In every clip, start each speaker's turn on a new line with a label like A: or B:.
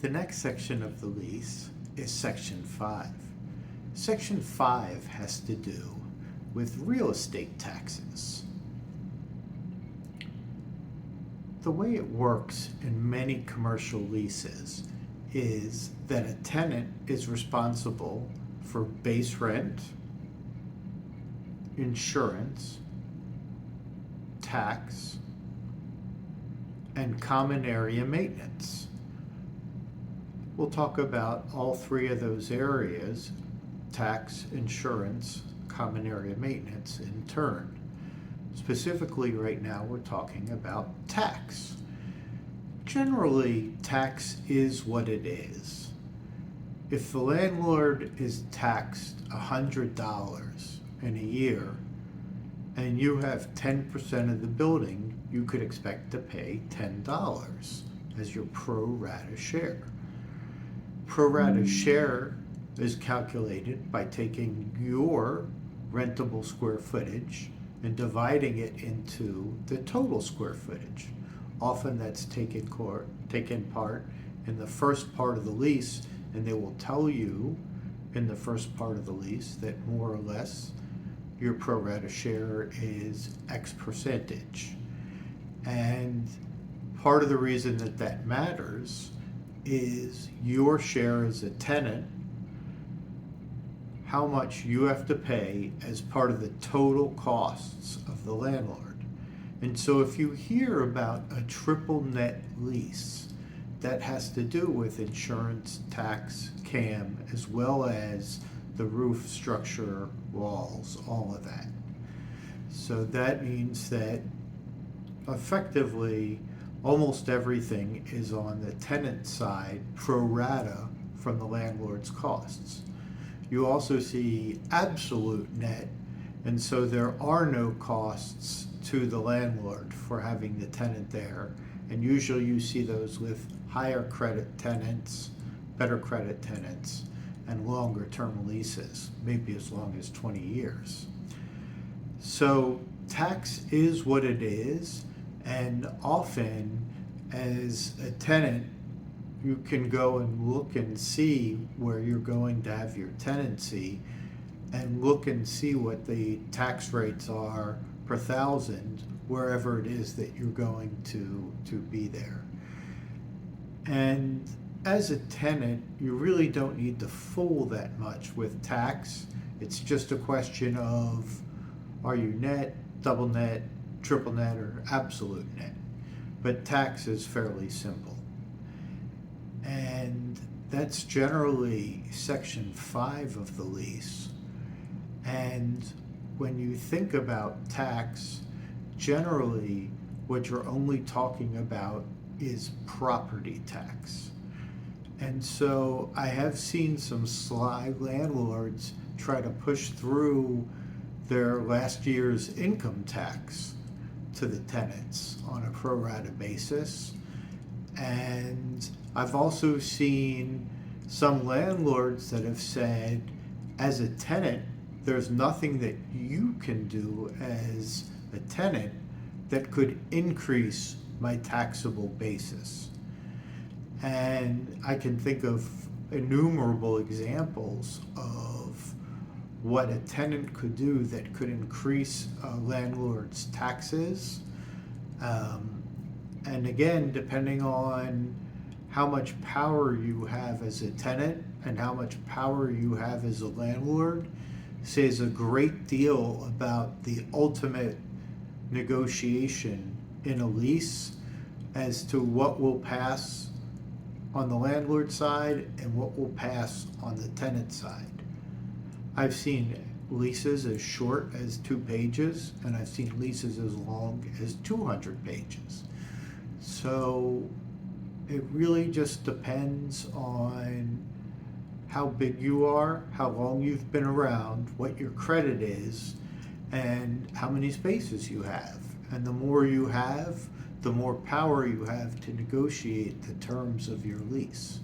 A: The next section of the lease is Section 5. Section 5 has to do with real estate taxes. The way it works in many commercial leases is that a tenant is responsible for base rent, insurance, tax, and common area maintenance. We'll talk about all three of those areas, tax, insurance, common area maintenance, in turn. Specifically right now we're talking about tax. Generally, tax is what it is. If the landlord is taxed $100 in a year and you have 10% of the building, you could expect to pay $10 as your pro rata share. Pro rata share is calculated by taking your rentable square footage and dividing it into the total square footage. Often that's taken part in the first part of the lease, and they will tell you in the first part of the lease that more or less your pro rata share is X percentage. And part of the reason that that matters is your share as a tenant, how much you have to pay as part of the total costs of the landlord. And so if you hear about a triple net lease, that has to do with insurance, tax, CAM, as well as the roof, structure, walls, all of that. So that means that effectively almost everything is on the tenant side pro rata from the landlord's costs. You also see absolute net, and so there are no costs to the landlord for having the tenant there. And usually you see those with higher credit tenants, better credit tenants, and longer term leases, maybe as long as 20 years. So tax is what it is, and often as a tenant, you can go and look and see where you're going to have your tenancy and look and see what the tax rates are per thousand wherever it is that you're going to be there. And as a tenant, you really don't need to fool that much with tax. It's just a question of, are you net, double net, triple net, or absolute net? But tax is fairly simple. And that's generally Section 5 of the lease. And when you think about tax, generally what you're only talking about is property tax. And so I have seen some sly landlords try to push through their last year's income tax to the tenants on a pro rata basis. And I've also seen some landlords that have said, as a tenant, there's nothing that you can do as a tenant that could increase my taxable basis. And I can think of innumerable examples of what a tenant could do that could increase a landlord's taxes. And again, depending on how much power you have as a tenant and how much power you have as a landlord, says a great deal about the ultimate negotiation in a lease as to what will pass on the landlord side and what will pass on the tenant side. I've seen leases as short as 2 pages, and I've seen leases as long as 200 pages. So it really just depends on how big you are, how long you've been around, what your credit is, and how many spaces you have. And the more you have, the more power you have to negotiate the terms of your lease.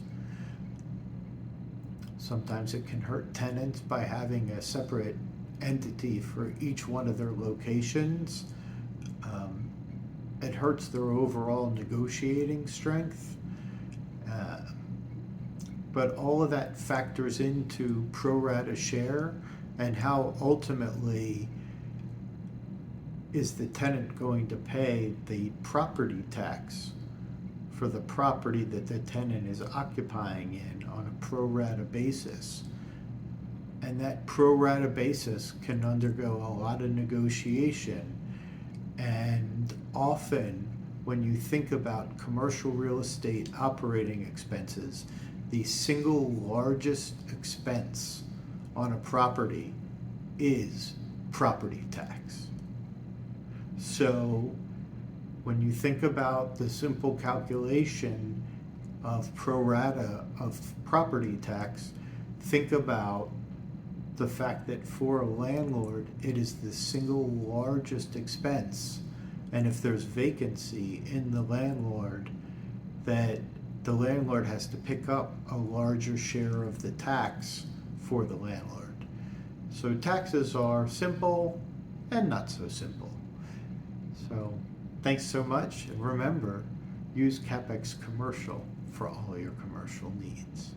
A: Sometimes it can hurt tenants by having a separate entity for each one of their locations. It hurts their overall negotiating strength. but all of that factors into pro rata share and how ultimately is the tenant going to pay the property tax for the property that the tenant is occupying in on a pro rata basis. And that pro rata basis can undergo a lot of negotiation. And often, when you think about commercial real estate operating expenses, the single largest expense on a property is property tax. So when you think about the simple calculation of pro rata of property tax, think about the fact that for a landlord, it is the single largest expense. And if there's vacancy in the landlord, that the landlord has to pick up a larger share of the tax for the landlord. So taxes are simple and not so simple. So thanks so much. And remember, use CapEx Commercial for all your commercial needs.